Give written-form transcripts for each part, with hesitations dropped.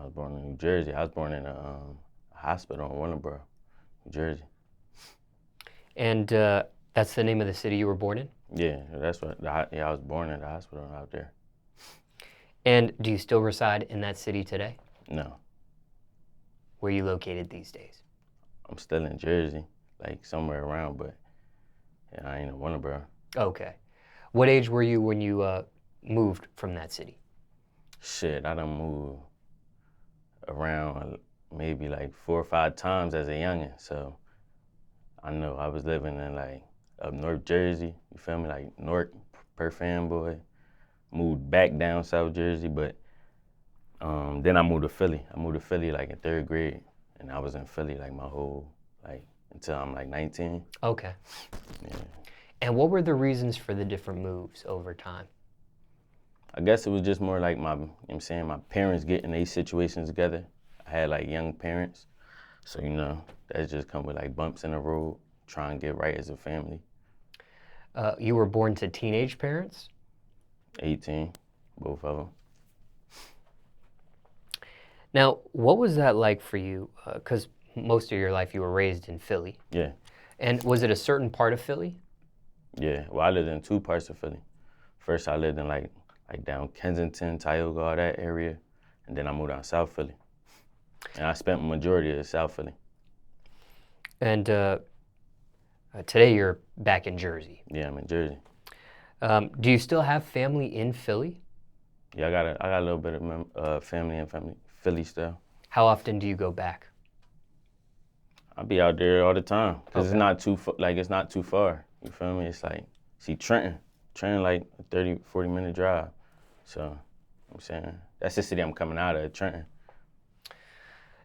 I was born in New Jersey. I was born in a hospital in Winterboro, New Jersey. And that's the name of the city you were born in? Yeah, that's what. Yeah, I was born in the hospital out there. And do you still reside in that city today? No, Where are you located these days? I'm still in Jersey, like somewhere around, but yeah, I ain't in Winterboro. Okay. What age were you when you moved from that city? Shit, I done moved around maybe like 4 or 5 times as a youngin', so I know I was living in like up North Jersey, you feel me, like Newark per fanboy. Moved back down South Jersey, but then I moved to Philly. I moved to Philly like in 3rd grade, and I was in Philly like my whole, like until I'm like 19. Okay. Yeah. And what were the reasons for the different moves over time? I guess it was just more like my, you know what I'm saying, my parents getting these situations together. I had like young parents, so that just come with like bumps in the road, trying to get right as a family. You were born to teenage parents? 18, both of them. Now, what was that like for you? Because most of your life you were raised in Philly. Yeah, And was it a certain part of Philly? yeah. Well, I lived in 2 parts of Philly. First, I lived in like down Kensington, Tioga, all that area, and then I moved down South Philly. And I spent the majority of South Philly. And today you're back in Jersey. Yeah, I'm in Jersey. Do you still have family in Philly? Yeah, I got a little bit of family in Philly still. How often do you go back? I be out there all the time because Okay. it's not too far. You feel me? It's like, see Trenton like a 30, 40-minute drive. So I'm saying that's the city I'm coming out of, Trenton.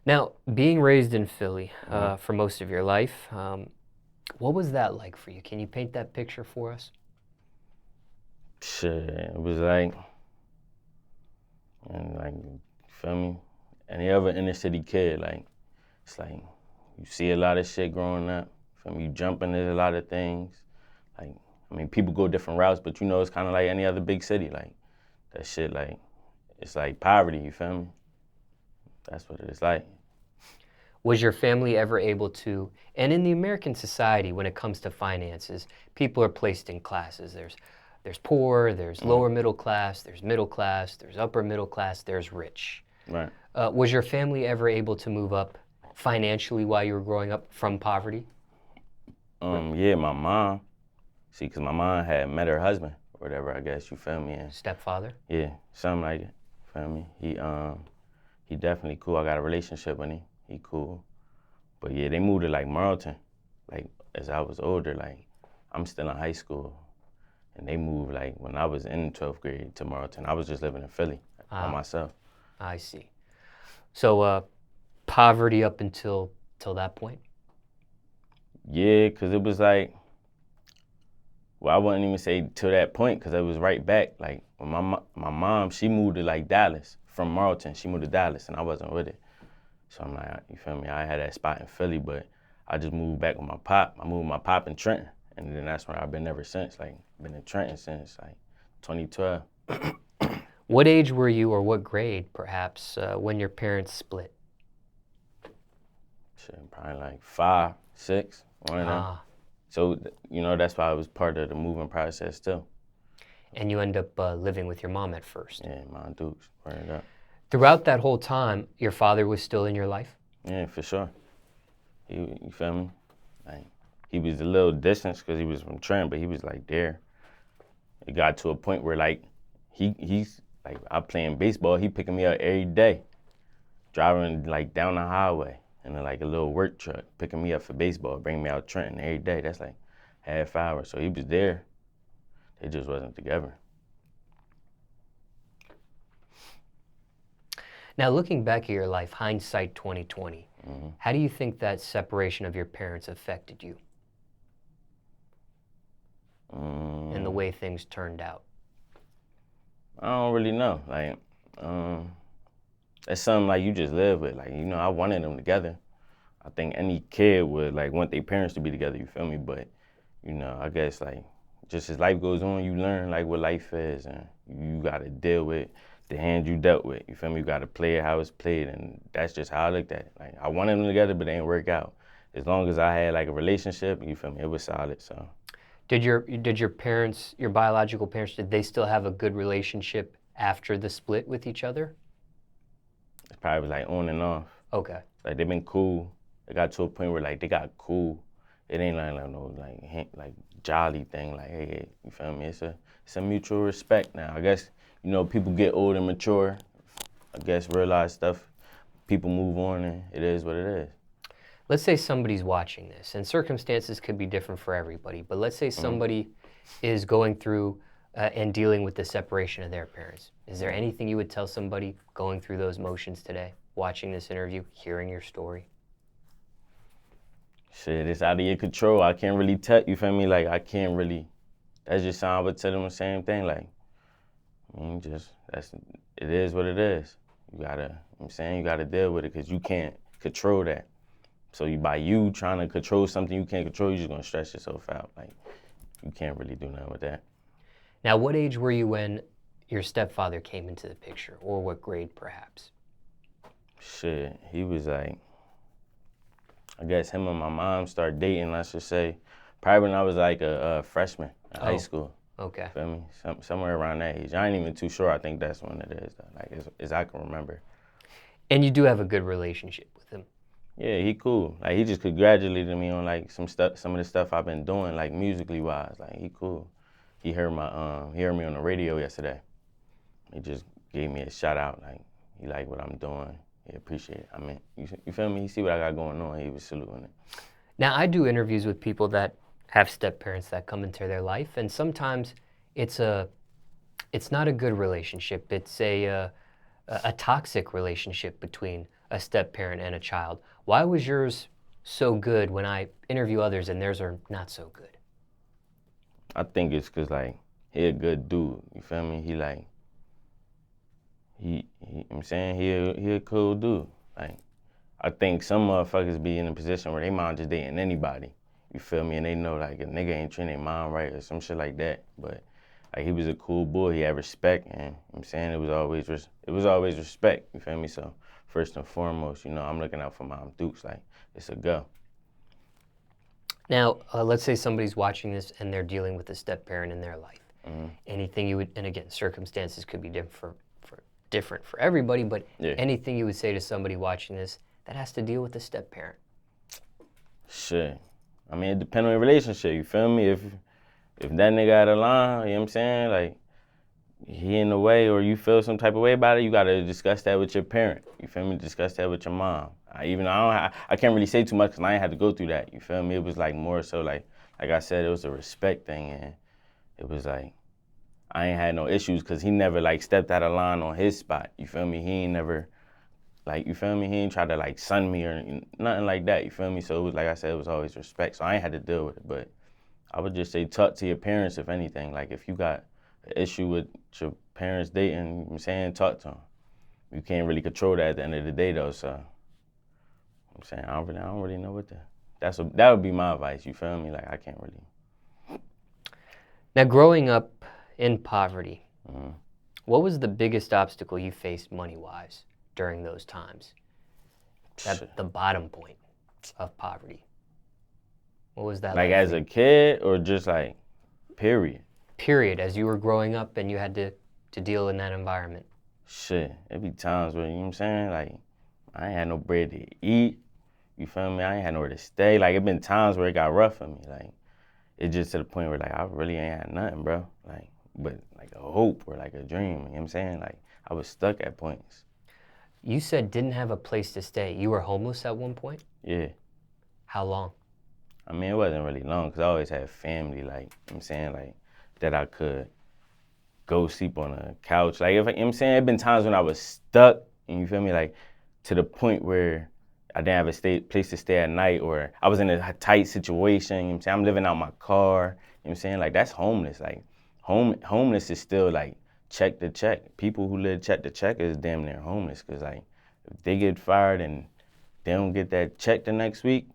Now, being raised in Philly for most of your life, what was that like for you? Can you paint that picture for us? Shit, it was like, you feel me? Any other inner city kid, like, it's like, you see a lot of shit growing up. Feel me? You jump into a lot of things. Like, I mean, people go different routes, but it's kind of like any other big city. Like, that shit, like, it's like poverty, you feel me? That's what it's like. Was your family ever able to, and in the American society, when it comes to finances, people are placed in classes. There's poor, there's lower middle class, there's upper middle class, there's rich. Right. Was your family ever able to move up financially while you were growing up from poverty? Yeah, my mom. See, because my mom had met her husband or whatever, I guess, you feel me? And Stepfather? yeah, something like it, feel me? He definitely cool. I got a relationship with him. He cool. But yeah, they moved to like Marlton. Like, as I was older, like, I'm still in high school. And they moved like when I was in 12th grade to Marlton. I was just living in Philly by myself. I see. So poverty up until that point? Yeah, because it was like, well, I wouldn't even say to that point because it was right back. Like, when my mom, she moved to like Dallas from Marlton. She moved to Dallas and I wasn't with it. So I'm like, you feel me? I had that spot in Philly, but I just moved back with my pop. I moved with my pop in Trenton. And then that's where I've been ever since. Like, been in Trenton since like 2012. What age were you, or what grade perhaps, when your parents split? Shit, probably like 5, 6, one of them. So, that's why I was part of the moving process too. And you end up living with your mom at first. Yeah, Mom Dukes, word up. Throughout that whole time, your father was still in your life? Yeah, for sure. You feel me? Like, he was a little distant because he was from Trenton, but he was like there. It got to a point where like he's like, I'm playing baseball, he picking me up every day, driving like down the highway in like a little work truck, picking me up for baseball, bringing me out Trenton every day. That's like half hour. So he was there. They just wasn't together. Now, looking back at your life, hindsight 2020, how do you think that separation of your parents affected you and the way things turned out? I don't really know. Like, it's something like you just live with. Like, I wanted them together. I think any kid would like want their parents to be together, you feel me? But, I guess like just as life goes on, you learn like what life is and you gotta deal with the hand you dealt with. You feel me? You gotta play it how it's played, and that's just how I looked at it. Like I wanted them together, but they didn't work out. As long as I had like a relationship, you feel me? It was solid. So Did your parents, your biological parents, did they still have a good relationship after the split with each other? it probably was like on and off. Okay. Like they've been cool. It got to a point where like they got cool. It ain't like no like jolly thing. Like hey, you feel me? It's a mutual respect now. I guess you know people get old and mature. I guess realize stuff. People move on, and it is what it is. Let's say somebody's watching this, and circumstances could be different for everybody, but let's say somebody is going through and dealing with the separation of their parents. Is there anything you would tell somebody going through those motions today, watching this interview, hearing your story? Shit, it's out of your control. I can't really tell, you feel me? Like, I can't really, that's just how I would tell them the same thing. Like, I mean, it is what it is. You gotta, I'm saying, you gotta deal with it because you can't control that. So by you trying to control something you can't control, you're just gonna stress yourself out. Like, you can't really do nothing with that. Now, what age were you when your stepfather came into the picture, or what grade perhaps? Shit, he was like, I guess him and my mom started dating, let's just say, probably when I was like a freshman in high school. Okay. Feel me? Somewhere around that age. I ain't even too sure. I think that's when it is, though. Like, as I can remember. And you do have a good relationship with him? Yeah, he cool. Like, he just congratulated me on, like, some of the stuff I've been doing, like, musically wise. Like, he cool. He heard me on the radio yesterday. He just gave me a shout out. Like, he liked what I'm doing. He appreciate it. I mean, you feel me? He see what I got going on. He was saluting it. Now, I do interviews with people that have step-parents that come into their life, and sometimes it's not a good relationship. It's a toxic relationship between a step-parent and a child. Why was yours so good when I interview others and theirs are not so good? I think it's because, like, he a good dude. You feel me? He, like, I'm saying he a cool dude. Like, I think some motherfuckers be in a position where they mom just dating anybody. You feel me? And they know like a nigga ain't treating their mom right or some shit like that. But like he was a cool boy. He had respect, and I'm saying it was always respect. You feel me? So first and foremost, you know, I'm looking out for Mom Dukes. Like it's a go. Now, let's say somebody's watching this and they're dealing with a step-parent in their life. Mm-hmm. Anything you would, and again, circumstances could be different for everybody, but Yeah. anything you would say to somebody watching this that has to deal with a step-parent? Shit. I mean, it depends on your relationship, you feel me? If that nigga out of line, you know what I'm saying? Like, he in the way or you feel some type of way about it, you gotta discuss that with your parent. You feel me? Discuss that with your mom. I can't really say too much because I ain't had to go through that. You feel me? It was like more so like I said, it was a respect thing, and it was like, I ain't had no issues because he never like stepped out of line on his spot. You feel me? He ain't never, like, you feel me? He ain't tried to like sun me or nothing like that. You feel me? So it was like I said, it was always respect. So I ain't had to deal with it. But I would just say talk to your parents if anything. Like if you got an issue with your parents dating, you know what I'm saying, talk to them. You can't really control that at the end of the day though. So I'm saying I don't really know what that would be my advice. You feel me? Like I can't really. Now, growing up in poverty, Mm-hmm. what was the biggest obstacle you faced money-wise during those times? At the bottom point of poverty. What was that like? Like as a kid or just like period? Period, as you were growing up and you had to deal in that environment. Shit, it be times where, you know what I'm saying, like, I ain't had no bread to eat, you feel me? I ain't had nowhere to stay. Like, it been times where it got rough for me. Like, it just to the point where, like, I really ain't had nothing, bro. Like, but, like, a hope or, like, a dream, you know what I'm saying? Like, I was stuck at points. You said didn't have a place to stay. You were homeless at one point? Yeah. How long? I mean, it wasn't really long, because I always had family, like, you know what I'm saying, like, that I could go sleep on a couch. Like, if you know what I'm saying, it been times when I was stuck, and you feel me, like, to the point where I didn't have a place to stay at night, or I was in a tight situation, you know what I'm saying, I'm living out my car, you know what I'm saying, like, that's homeless. Like, homeless is still, like, check to check. People who live check to check is damn near homeless, because, like, if they get fired and they don't get that check the next week,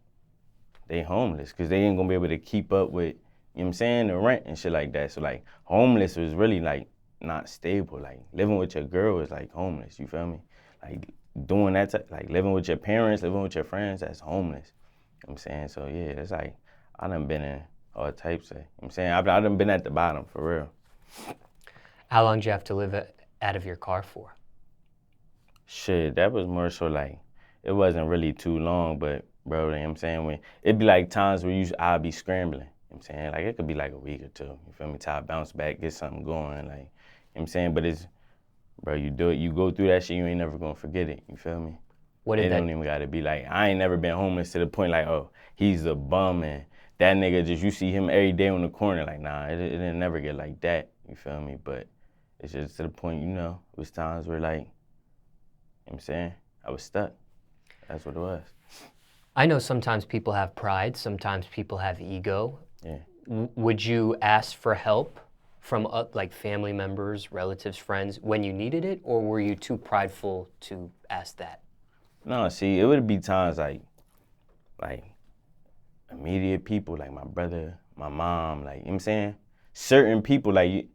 they homeless, because they ain't gonna be able to keep up with, you know what I'm saying, the rent and shit like that. So, like, homeless was really, like, not stable. Like living with your girl is like homeless. You feel me? Like doing that, like living with your parents, living with your friends, that's homeless. You know what I'm saying? So yeah, it's like I done been in all types of. You know what I'm saying? I done been at the bottom for real. How long did you have to live out of your car for? Shit, that was more so like it wasn't really too long, but bro, you know what I'm saying? When it'd be like times where I'll be scrambling. You know what I'm saying? Like it could be like a week or two. You feel me? Till I bounce back, get something going. Like, you know what I'm saying? But it's bro, you do it, you go through that shit, you ain't never gonna forget it. You feel me? What It did that? don't even gotta be like I ain't never been homeless to the point like, oh, he's a bum and that nigga just you see him every day on the corner. Like, nah, it didn't never get like that. You feel me? But it's just to the point, it was times where like, you know what I'm saying? I was stuck. That's what it was. I know sometimes people have pride, sometimes people have ego. Yeah. Would you ask for help from like family members, relatives, friends when you needed it, or were you too prideful to ask that? No, see, it would be times like immediate people, like my brother, my mom, like, you know what I'm saying? Certain people, like,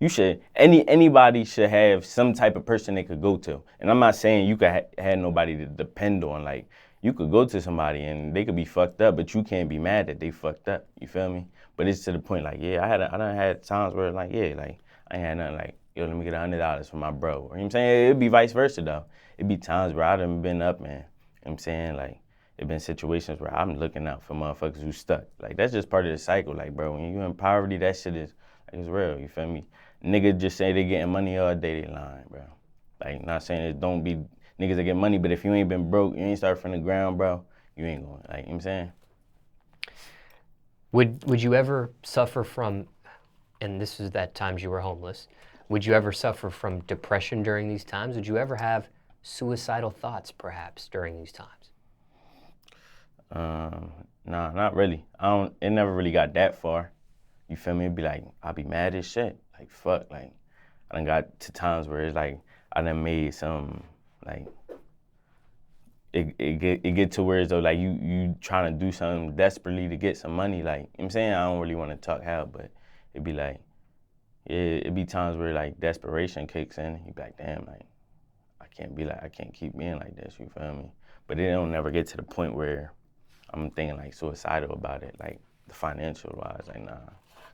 you should, anybody should have some type of person they could go to. And I'm not saying you could have nobody to depend on. Like, you could go to somebody and they could be fucked up, but you can't be mad that they fucked up. You feel me? But it's to the point, like, yeah, I done had times where, like, yeah, like, I ain't had nothing, like, yo, let me get $100 from my bro. Or, you know what I'm saying? It'd be vice versa, though. It'd be times where I done been up, man. You know what I'm saying? Like, it been situations where I'm looking out for motherfuckers who stuck. Like, that's just part of the cycle. Like, bro, when you in poverty, that shit is, like, it's real, you feel me? Niggas just say they getting money all day, they lying, bro. Like, not saying it don't be niggas that get money, but if you ain't been broke, you ain't started from the ground, bro, you ain't going, like, you know what I'm saying? Would you ever suffer from, and this is that times you were homeless, would you ever suffer from depression during these times? Would you ever have suicidal thoughts, perhaps, during these times? Nah, not really. It never really got that far. You feel me? It'd be like, I'll be mad as shit. Like, fuck, like, I done got to times where it's like, I done made some, like, it get to where it's though, like, you trying to do something desperately to get some money. Like, you know what I'm saying? I don't really want to talk hell, but it'd be like, yeah, it'd be times where, like, desperation kicks in. You'd be like, damn, like, I can't keep being like this, you feel me? But it don't never get to the point where I'm thinking like suicidal about it, like the financial wise, like nah.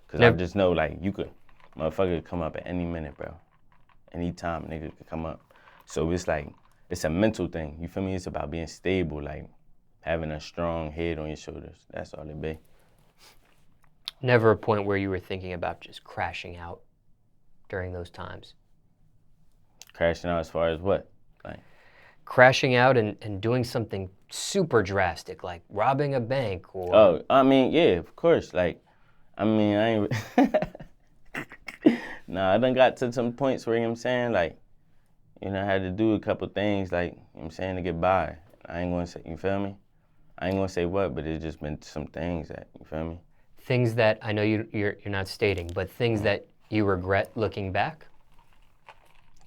Cause I just know like motherfucker could come up at any minute, bro. Anytime nigga could come up. So it's like, it's a mental thing, you feel me? It's about being stable, like having a strong head on your shoulders. That's all it be. Never a point where you were thinking about just crashing out during those times? Crashing out as far as what? Like crashing out and doing something super drastic, like robbing a bank or... Oh, I mean, yeah, of course. Like, I mean, I ain't... Nah, I done got to some points where, you know what I'm saying, like, I had to do a couple things, like, you know what I'm saying, to get by. I ain't gonna say, you feel me? I ain't gonna say what, but it's just been some things that, you feel me? Things that, I know you're not stating, but things that you regret looking back?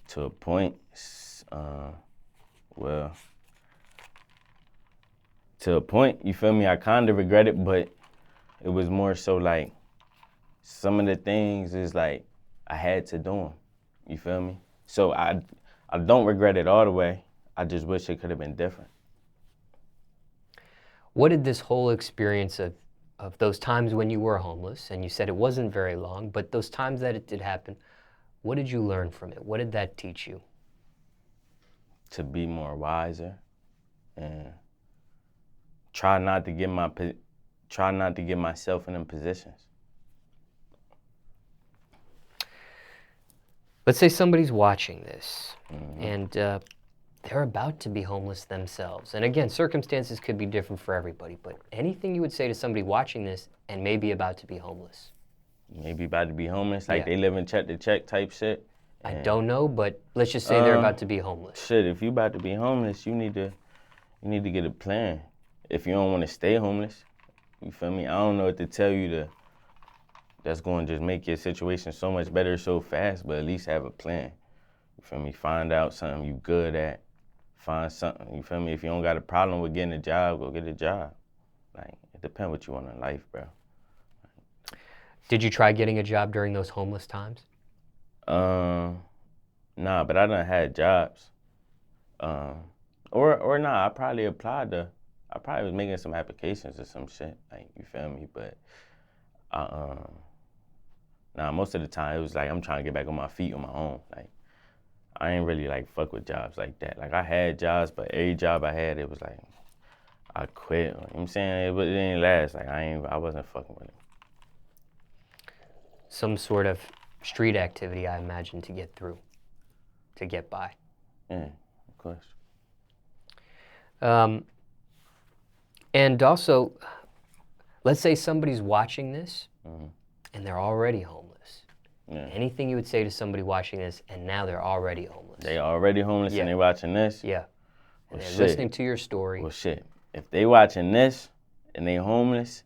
To a point, well, to a point, you feel me? I kind of regret it, but it was more so like some of the things is like I had to do them. You feel me? So I don't regret it all the way. I just wish it could have been different. What did this whole experience of those times when you were homeless, and you said it wasn't very long, but those times that it did happen, what did you learn from it? What did that teach you? To be more wiser and try not to get myself in them positions. Let's say somebody's watching this and they're about to be homeless themselves. And again, circumstances could be different for everybody, but anything you would say to somebody watching this and maybe about to be homeless? Maybe about to be homeless, like they live in check to check type shit. I don't know, but let's just say they're about to be homeless. Shit, if you about to be homeless, you need to get a plan. If you don't want to stay homeless, you feel me? I don't know what to tell you that's going to just make your situation so much better so fast, but at least have a plan. You feel me? Find out something you good at. Find something, you feel me? If you don't got a problem with getting a job, go get a job. Like, it depends what you want in life, bro. Did you try getting a job during those homeless times? Nah, but I done had jobs. Or nah, I probably was making some applications or some shit, like, you feel me? But I, nah, most of the time it was like I'm trying to get back on my feet on my own. Like, I ain't really like fuck with jobs like that. Like, I had jobs, but every job I had, it was like I quit. You know what I'm saying? It didn't last. Like, I wasn't fucking with it. Some sort of street activity, I imagine, to get through, to get by. Yeah, of course. And also, let's say somebody's watching this Mm-hmm. and they're already homeless. Yeah. Anything you would say to somebody watching this and now they're already homeless? They already homeless Yeah. and they watching this? Yeah. And Well, they're shit. listening to your story. Well, shit. If they watching this and they homeless,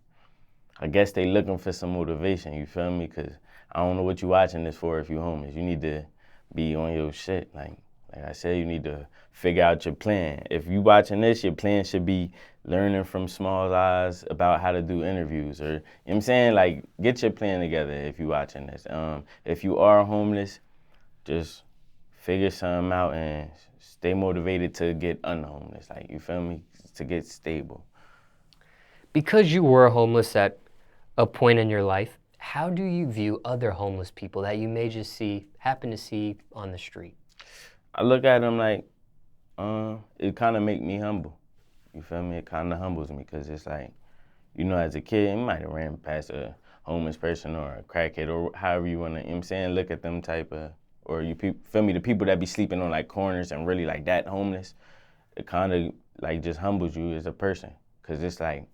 I guess they looking for some motivation, you feel me? Because I don't know what you watching this for if you homeless. You need to be on your shit. Like I said, you need to figure out your plan. If you watching this, your plan should be learning from Smallz eyes about how to do interviews. Or, you know what I'm saying? Like, get your plan together if you watching this. If you are homeless, just figure something out and stay motivated to get unhomeless. Like, you feel me? To get stable. Because you were homeless at a point in your life, how do you view other homeless people that you may just happen to see on the street? I look at them like, it kind of make me humble. You feel me? It kind of humbles me because it's like, you know, as a kid, you might have ran past a homeless person or a crackhead or however you want to, you know what I'm saying, look at them type of, or feel me, the people that be sleeping on like corners and really like that homeless, it kind of like just humbles you as a person because it's like,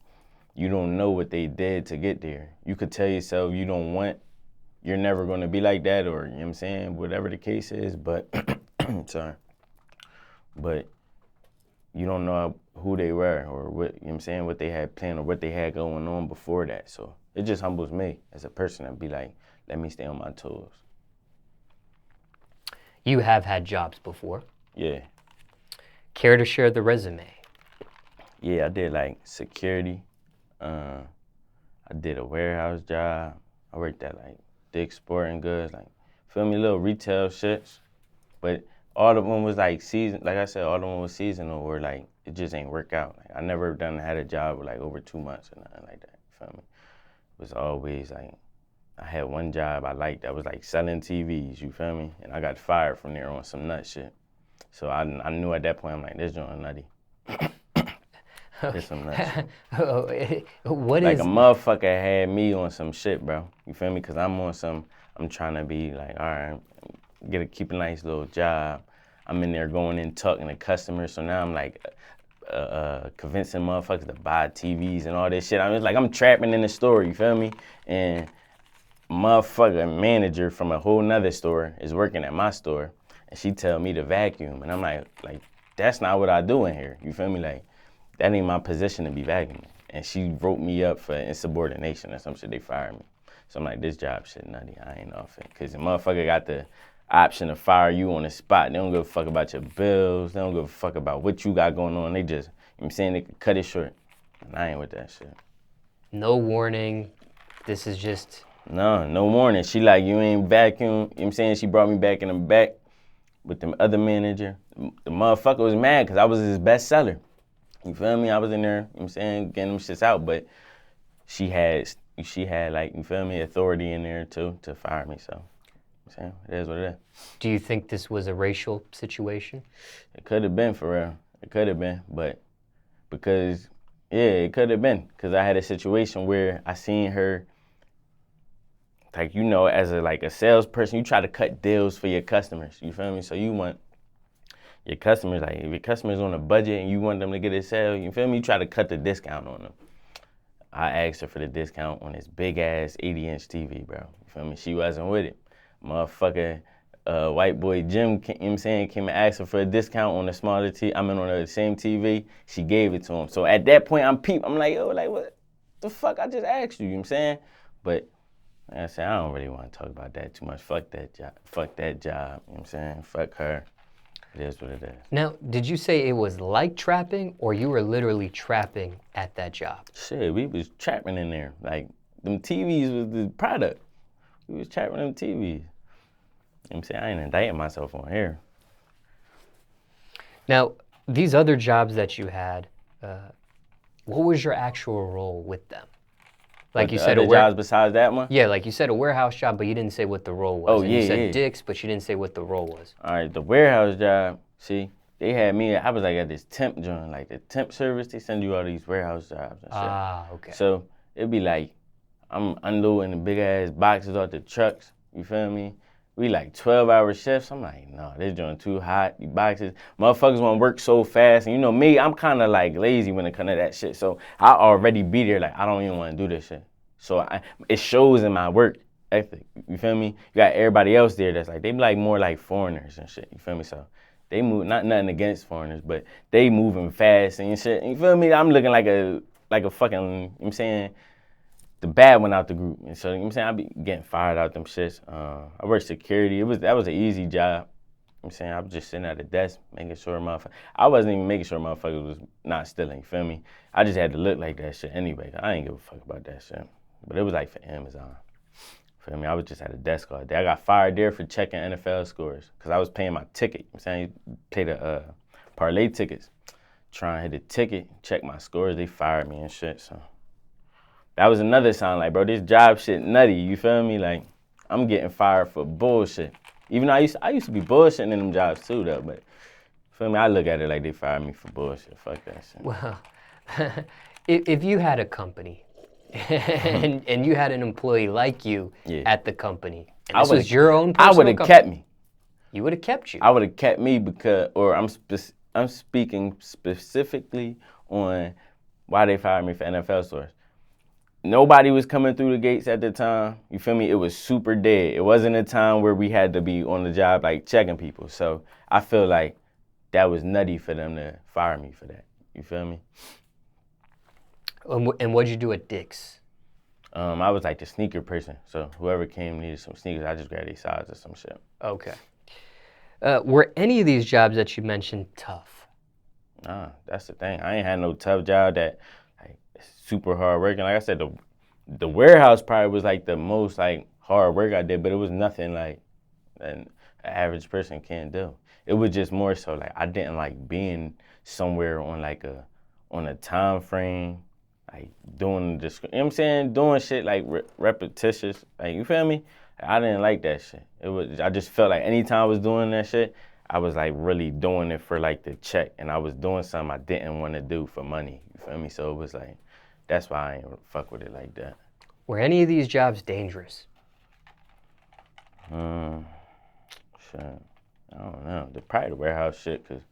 you don't know what they did to get there. You could tell yourself you're never going to be like that or, you know what I'm saying, whatever the case is, but, sorry, but you don't know who they were or what, you know what I'm saying, what they had planned or what they had going on before that. So it just humbles me as a person and be like, let me stay on my toes. You have had jobs before. Yeah. Care to share the resume? Yeah, I did like security. I did a warehouse job. I worked at like Dick's Sporting Goods, like, feel me, little retail shits. But all of them was like season, like I said, all of them was seasonal or like it just ain't work out. Like, I never had a job with like over 2 months or nothing like that. Feel me? It was always like, I had one job I liked that was like selling TVs, you feel me? And I got fired from there on some nut shit. So I knew at that point, I'm like, this joint nutty. There's some nut shit. Like a motherfucker had me on some shit, bro. You feel me? Because I'm trying to be like, all right, keep a nice little job. I'm in there going in talking to customers. So now I'm like convincing motherfuckers to buy TVs and all this shit. I'm trapping in the store, you feel me? And motherfucker manager from a whole nother store is working at my store. And she tell me to vacuum. And I'm like, that's not what I do in here. You feel me? Like, that ain't my position to be vacuuming. And she wrote me up for insubordination or some shit. They fired me. So I'm like, this job shit nutty. I ain't off it. Because the motherfucker got the option to fire you on the spot. They don't give a fuck about your bills. They don't give a fuck about what you got going on. They just, you know what I'm saying, they could cut it short. And I ain't with that shit. No warning. This is just... No warning. She like, you ain't vacuum. You know what I'm saying? She brought me back in the back with the other manager. The motherfucker was mad because I was his best seller. You feel me? I was in there, you know what I'm saying, getting them shits out, but she had like, you feel me, authority in there too to fire me, so, you know what I'm saying, it is what it is. Do you think this was a racial situation? It could have been, for real. It could have been, but because, yeah, it could have been, because I had a situation where I seen her, like, you know, as a salesperson, you try to cut deals for your customers, you feel me? So you want your customers, like, if your customer's on a budget and you want them to get a sale, you feel me? You try to cut the discount on them. I asked her for the discount on this big-ass 80-inch TV, bro. You feel me? She wasn't with it. Motherfucker, white boy Jim, you know what I'm saying, came and asked her for a discount on the smaller TV. On the same TV. She gave it to him. So at that point, I'm like, yo, like, what the fuck? I just asked you, you know what I'm saying? But like I said, I don't really want to talk about that too much. Fuck that job. Fuck that job, you know what I'm saying? Fuck her. It is what it is. Now, did you say it was like trapping or you were literally trapping at that job? Shit, we was trapping in there. Like, them TVs was the product. We was trapping them TVs. I'm saying? I ain't indicting myself on here. Now, these other jobs that you had, what was your actual role with them? Like you said, other jobs besides that one? Yeah, like you said, a warehouse job, but you didn't say what the role was. Oh, and yeah, you said yeah. Dick's, but you didn't say what the role was. All right, the warehouse job, see, they had me, I was like at this temp joint, like the temp service, they send you all these warehouse jobs and shit. Ah, okay. So it'd be like, I'm unloading the big ass boxes off the trucks, you feel me? We like 12-hour shifts. I'm like, no, this joint too hot, these boxes. Motherfuckers want to work so fast. And you know me, I'm kind of like lazy when it comes to that shit. So I already be there, like, I don't even want to do this shit. So it shows in my work ethic, you feel me? You got everybody else there that's like, they be like more like foreigners and shit, you feel me? So they move, not nothing against foreigners, but they moving fast and shit, you feel me? I'm looking like a fucking, you know what I'm saying, the bad one out the group. And so, you know what I'm saying, I be getting fired out them shits. I worked security. That was an easy job. You know what I'm saying, I was just sitting at the desk, making sure I wasn't even making sure motherfuckers was not stealing, you feel me? I just had to look like that shit anyway. I ain't give a fuck about that shit. But it was like for Amazon. Feel me? I was just at a desk all day. I got fired there for checking NFL scores because I was paying my ticket. You know what I'm saying, you pay the parlay tickets. Trying to hit the ticket, check my scores. They fired me and shit. So that was another sign, like, bro, this job shit nutty. You feel me? Like, I'm getting fired for bullshit. Even though I used to be bullshitting in them jobs too, though. But feel me? I look at it like they fired me for bullshit. Fuck that shit. Well, if you had a company and you had an employee like you at the company, and this was your own personal company, I would have kept me. You would have kept you. I would have kept me because, or I'm speaking specifically on why they fired me for NFL stores. Nobody was coming through the gates at the time. You feel me? It was super dead. It wasn't a time where we had to be on the job like checking people. So I feel like that was nutty for them to fire me for that. You feel me? And what'd you do at Dick's? I was like the sneaker person. So whoever came needed some sneakers, I just grabbed their size or some shit. Okay. Were any of these jobs that you mentioned tough? Nah, that's the thing. I ain't had no tough job that like super hard working. Like I said, the warehouse probably was like the most like hard work I did, but it was nothing like an average person can do. It was just more so like I didn't like being somewhere on like on a time frame, like doing this, you know what I'm saying, doing shit like repetitious. Like, you feel me? I didn't like that shit. I just felt like anytime I was doing that shit, I was like really doing it for like the check, and I was doing something I didn't want to do for money. You feel me? So it was like, that's why I ain't fuck with it like that. Were any of these jobs dangerous? Shit. I don't know. Probably the warehouse shit, because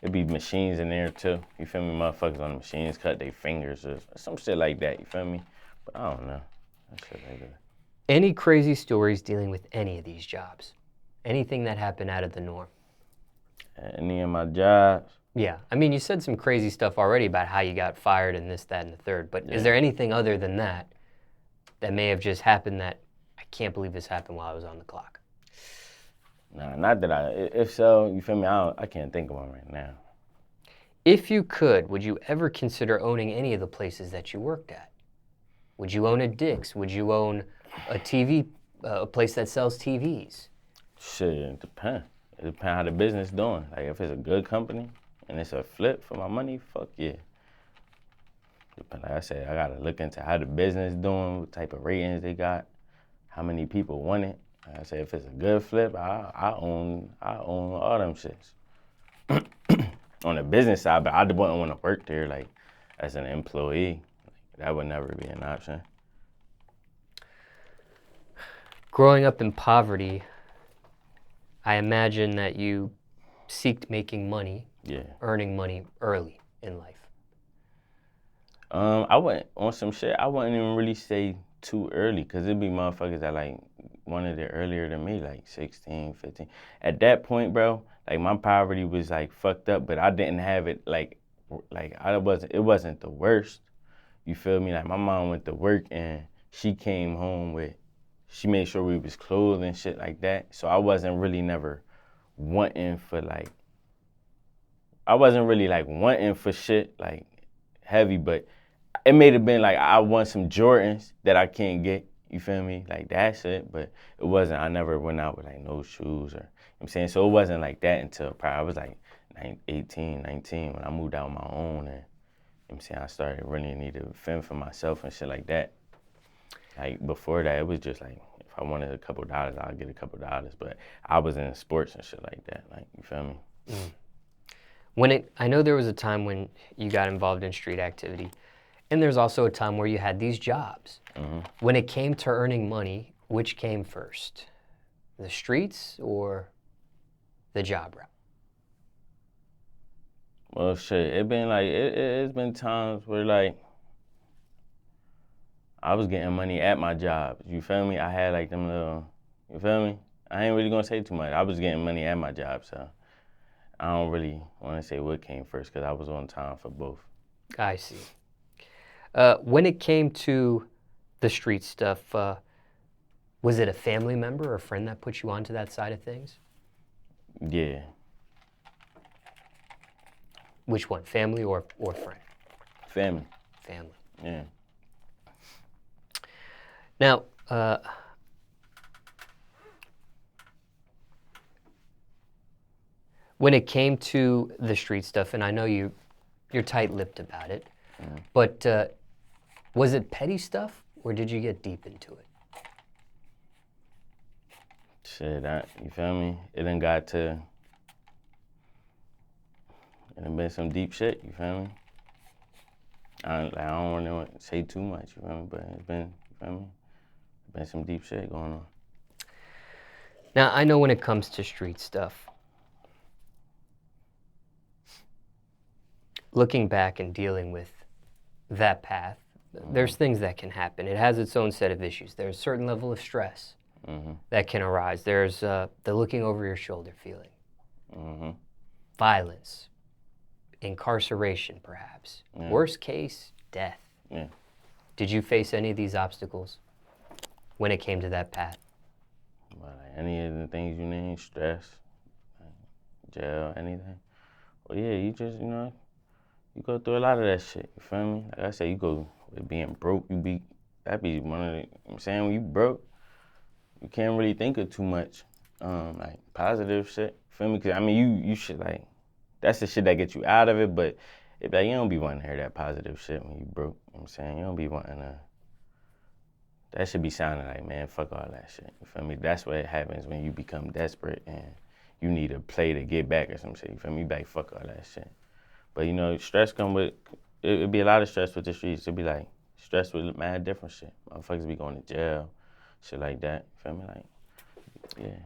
it'd be machines in there too. You feel me? Motherfuckers on the machines cut their fingers or some shit like that. You feel me? But I don't know. That shit like that. Any crazy stories dealing with any of these jobs? Anything that happened out of the norm? Any of my jobs? Yeah. I mean, you said some crazy stuff already about how you got fired and this, that, and the third, but is there anything other than that that may have just happened that I can't believe this happened while I was on the clock? Nah, not that if so, you feel me? I can't think of one right now. If you could, would you ever consider owning any of the places that you worked at? Would you own a Dick's? Would you own a place that sells TVs? Shit, it depends. It depends how the business doing. Like, if it's a good company and it's a flip for my money, fuck yeah. Like I said, I gotta look into how the business doing, what type of ratings they got, how many people want it. Like I said, if it's a good flip, I own all them shits. On the business side, but I wouldn't want to work there like as an employee. That would never be an option. Growing up in poverty, I imagine that you seeked making money, earning money early in life. I went on some shit. I wouldn't even really say too early, because it'd be motherfuckers that like wanted it earlier than me, like 16, 15. At that point, bro, like my poverty was like fucked up, but I didn't have it it wasn't the worst. You feel me? Like, my mom went to work and she came home she made sure we was clothed and shit like that. So I wasn't really never wanting for shit like heavy, but it may have been like I want some Jordans that I can't get. you feel me? Like that shit, but it wasn't, I never went out with like no shoes or, you know what I'm saying? So it wasn't like that until probably I was like 18, 19 when I moved out on my own and, you know what I'm saying, I started really needing to fend for myself and shit like that. Like before that, it was just like, if I wanted a couple dollars, I'll get a couple dollars, but I was in sports and shit like that, like, you feel me? I know there was a time when you got involved in street activity, and there's also a time where you had these jobs. When it came to earning money, which came first? The streets or the job route? Well, shit, it been like, it's been times where like, I was getting money at my job, you feel me? I had like them little, you feel me? I ain't really gonna say too much. I was getting money at my job, so I don't really wanna say what came first, cause I was on time for both. I see. When it came to the street stuff, was it a family member or a friend that put you onto that side of things? Yeah. Which one, family or friend? Family. Family. Yeah. Now, when it came to the street stuff, and I know you're tight-lipped about it, but was it petty stuff, or did you get deep into it? Shit, you feel me? It done been some deep shit, you feel me? I don't really want to say too much, you feel me? But it's been, you feel me? Been some deep shit going on. Now, I know when it comes to street stuff, looking back and dealing with that path, there's things that can happen. It has its own set of issues. There's a certain level of stress that can arise. There's the looking over your shoulder feeling, violence, incarceration perhaps, worst case, death. Yeah. Did you face any of these obstacles when it came to that path? Well, like any of the things you name, stress, like jail, anything. Well, yeah, you just, you know, you go through a lot of that shit, you feel me? Like I said, you go with being broke, that be one of the, you know what I'm saying, when you broke, you can't really think of too much, like positive shit, you feel me? Cause I mean, you should like, that's the shit that gets you out of it, but if like, you don't be wanting to hear that positive shit when you broke, you know what I'm saying? You don't be wanting to, that should be sounding like, man, fuck all that shit, you feel me? That's what happens when you become desperate and you need a play to get back or some shit, you feel me? You be like, fuck all that shit. But you know, stress come with, it'd be a lot of stress with the streets. It'd be like, stress with mad different shit. Motherfuckers be going to jail, shit like that, you feel me? Like, yeah.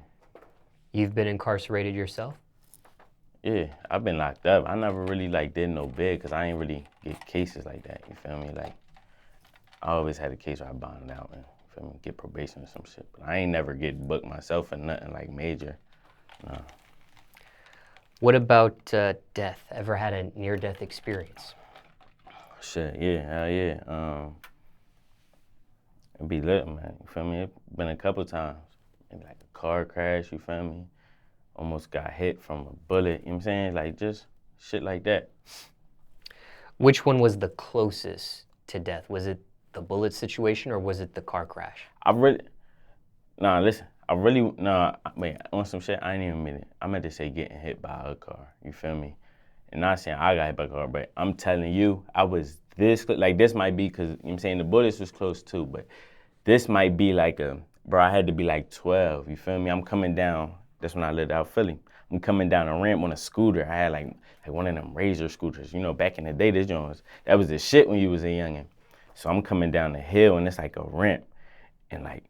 You've been incarcerated yourself? Yeah, I've been locked up. I never really like did no bid because I ain't really get cases like that, you feel me? Like, I always had a case where I bonded out and, you feel me, get probation or some shit. But I ain't never get booked myself or nothing like major, no. What about death? Ever had a near-death experience? Shit, yeah, hell yeah. It be lit, man, you feel me? It been a couple times. Maybe like a car crash, you feel me? Almost got hit from a bullet, you know what I'm saying? Like just shit like that. Which one was the closest to death? Was it the bullet situation or was it the car crash? Wait, on some shit, I ain't even mean it. I meant to say getting hit by a car, you feel me? And not saying I got hit by a car, but I'm telling you, I was this might be, cause, you know what I'm saying, the bullets was close too, but this might be like bro, I had to be like 12, you feel me? I'm coming down, that's when I lived out Philly. I'm coming down a ramp on a scooter. I had like one of them Razor scooters, you know, back in the day, that was the shit when you was a youngin'. So I'm coming down the hill and it's like a ramp and like,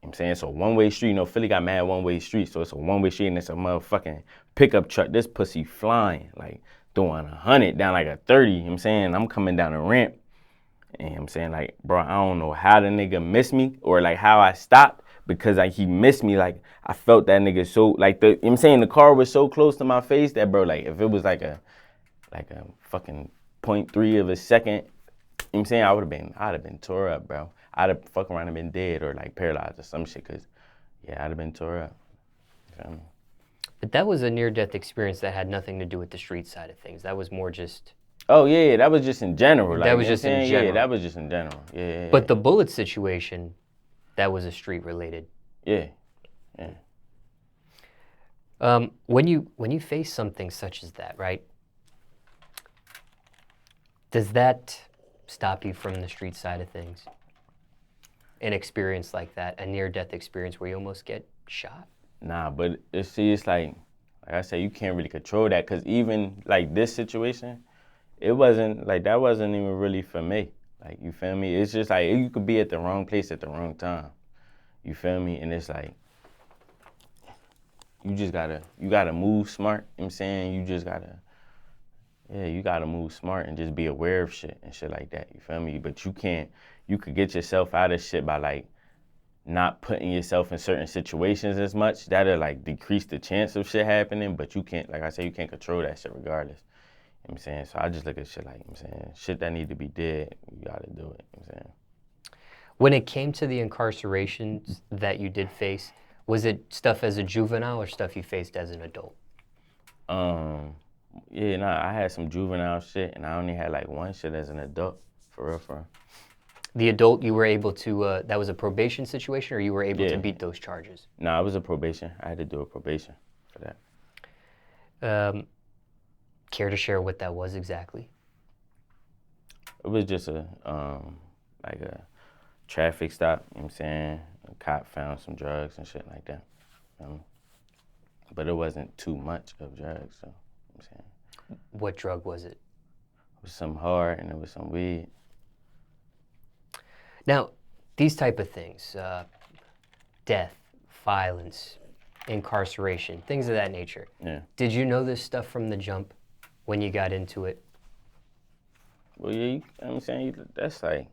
you know what I'm saying? It's a one-way street. You know, Philly got mad one-way street, so it's a one-way street and it's a motherfucking pickup truck. This pussy flying, like throwing 100 down like a 30, you know what I'm saying? I'm coming down the ramp and, you know what I'm saying, like, bro, I don't know how the nigga missed me or like how I stopped because like he missed me. Like I felt that nigga so, like you know what I'm saying, the car was so close to my face that, bro, like if it was like a fucking 0.3 of a second, you know what I'm saying, I'd have been tore up, bro. I'd have fucking around and been dead or like paralyzed or some shit, cause yeah, I'd have been tore up. You feel me? But that was a near-death experience that had nothing to do with the street side of things. That was more just... Oh yeah, that was just in general. Like, that was just in general. Yeah, that was just in general. Yeah. But the bullet situation, That was a street related. Yeah, yeah. When you face something such as that, right? Does that stop you from the street side of things? An experience like that, a near-death experience where you almost get shot? Nah, but it's like I said, you can't really control that, because even like this situation, it wasn't like that wasn't even really for me. Like, you feel me? It's just like you could be at the wrong place at the wrong time. You feel me? And it's like you gotta move smart. You know what I'm saying? You gotta move smart and just be aware of shit and shit like that. You feel me? But you could get yourself out of shit by like not putting yourself in certain situations as much. That'll like decrease the chance of shit happening, but you can't, like I said, you can't control that shit regardless. You know what I'm saying? So I just look at shit like, you know what I'm saying, shit that need to be dead, you gotta do it. You know what I'm saying? When it came to the incarcerations that you did face, was it stuff as a juvenile or stuff you faced as an adult? Yeah, nah, I had some juvenile shit, and I only had like one shit as an adult, for real, for real. The adult, you were able to, that was a probation situation, or you were able to Yeah. beat those charges? Nah, it was a probation. I had to do a probation for that. Care to share what that was exactly? It was just like a traffic stop, you know what I'm saying? A cop found some drugs and shit like that. But it wasn't too much of drugs, so, you know what I'm saying? What drug was it? It was some hard and it was some weed. Now, these type of things, death, violence, incarceration, things of that nature. Yeah. Did you know this stuff from the jump when you got into it? Well, yeah, you know what I'm saying? That's like,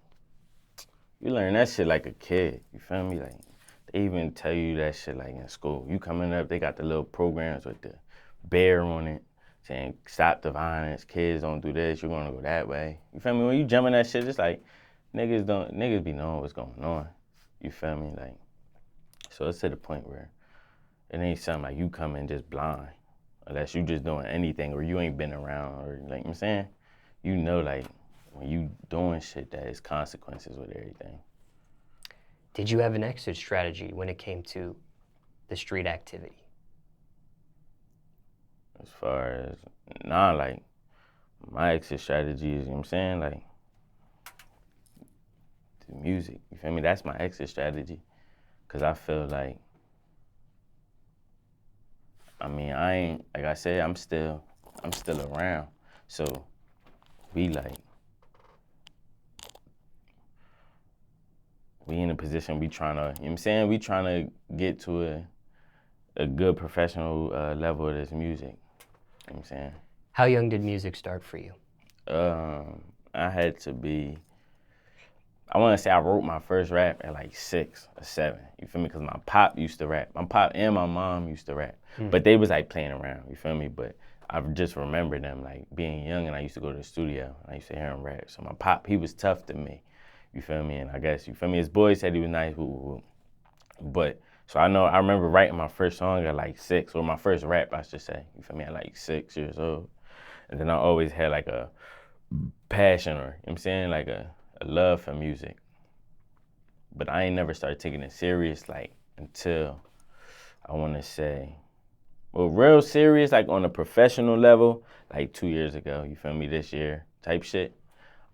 you learn that shit like a kid, you feel me? Like, they even tell you that shit like in school. You coming up, they got the little programs with the bear on it, saying stop the violence, kids don't do this, you're gonna go that way. You feel me? When you jumping that shit, it's like, niggas be knowing what's going on. You feel me? Like, so it's to the point where it ain't something like you come in just blind, unless you just doing anything or you ain't been around, or like, you know what I'm saying? You know, like, when you doing shit, that is consequences with everything. Did you have an exit strategy when it came to the street activity? As far as, nah, like, my exit strategy is, you know what I'm saying, like, the music, you feel me? That's my exit strategy, because I feel like, I mean, I ain't, like I said, I'm still around, so we like, we in a position, we trying to, you know what I'm saying, we trying to get to a good professional level of this music, you know what I'm saying? How young did music start for you? I had to be, I want to say I wrote my first rap at like 6 or 7, you feel me? Because my pop used to rap. My pop and my mom used to rap, but they was like playing around, you feel me? But I just remember them like being young, and I used to go to the studio, and I used to hear him rap. So my pop, he was tough to me, you feel me? And I guess, you feel me, his boy said he was nice, but, so I remember writing my first song at like 6, or my first rap, I should say, you feel me, at like 6 years old. And then I always had like a passion, or, you know what I'm saying, like a love for music. But I ain't never started taking it serious like until, I want to say, well, real serious, like on a professional level, like 2 years ago, you feel me, this year type shit.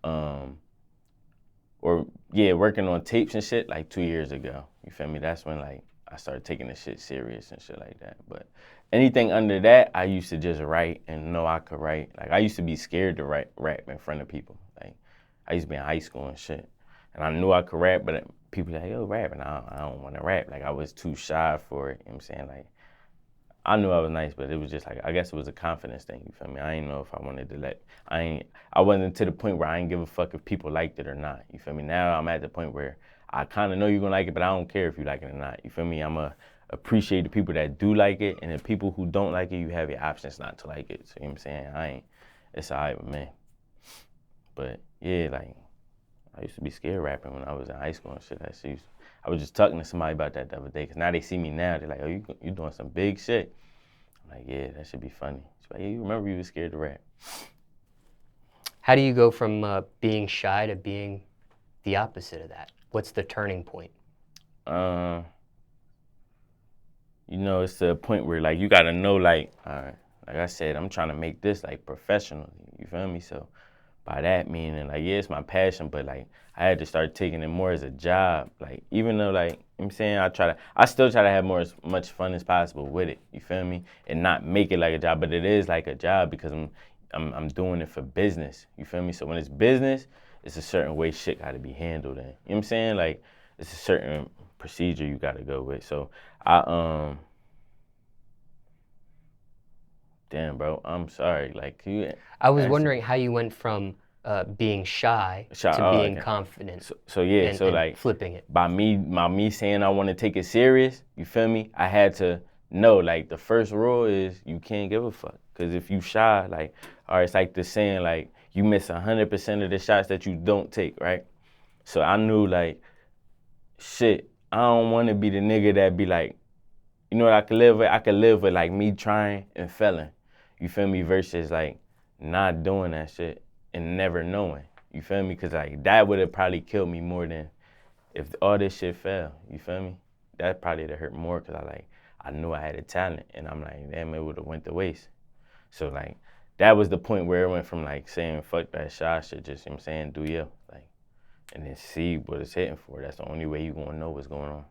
Or yeah, working on tapes and shit like 2 years ago, you feel me? That's when like I started taking the shit serious and shit like that. But anything under that, I used to just write and know I could write. Like, I used to be scared to rap in front of people. Like, I used to be in high school and shit, and I knew I could rap, but people like, yo, rap, and I don't want to rap. Like, I was too shy for it, you know what I'm saying? Like, I knew I was nice, but it was just like, I guess it was a confidence thing, you feel me? I didn't know if I wanted to I wasn't to the point where I didn't give a fuck if people liked it or not, you feel me? Now I'm at the point where I kind of know you're gonna like it, but I don't care if you like it or not, you feel me? I'm gonna appreciate the people that do like it, and the people who don't like it, you have your options not to like it, so you know what I'm saying? It's all right with me. But yeah, like, I used to be scared rapping when I was in high school and shit. I was just talking to somebody about that the other day, because now they see me now, they're like, oh, you doing some big shit. I'm like, yeah, that should be funny. She's like, yeah, you remember you was scared to rap. How do you go from being shy to being the opposite of that? What's the turning point? You know, it's to a point where like you gotta know like, all right, like I said, I'm trying to make this like professional. You feel me? So by that meaning, like, yeah, it's my passion, but like I had to start taking it more as a job. Like, even though like, you know what I'm saying, I still try to have more as much fun as possible with it. You feel me? And not make it like a job, but it is like a job because I'm doing it for business. You feel me? So when it's business, it's a certain way shit got to be handled in. You know what I'm saying? Like, it's a certain procedure you got to go with. So I damn, bro, I'm sorry. Like, you I was ask wondering how you went from being shy shot. to Oh, being okay. confident So yeah, so and like flipping it. by me saying I want to take it serious, you feel me? I had to know like the first rule is you can't give a fuck. Cause if you shy, like, or it's like the saying like you miss 100% of the shots that you don't take, right? So I knew like, shit, I don't want to be the nigga that be like, you know what I could live with? I could live with like me trying and failing. You feel me? Versus like not doing that shit and never knowing. You feel me? Cause like that would have probably killed me more than if all this shit fell. You feel me? That probably would have hurt more cause I knew I had a talent and I'm like, damn, it would have went to waste. So like that was the point where it went from like saying fuck that shot shit, just, you know what I'm saying, do you like, and then see what it's hitting for. That's the only way you gonna know what's going on.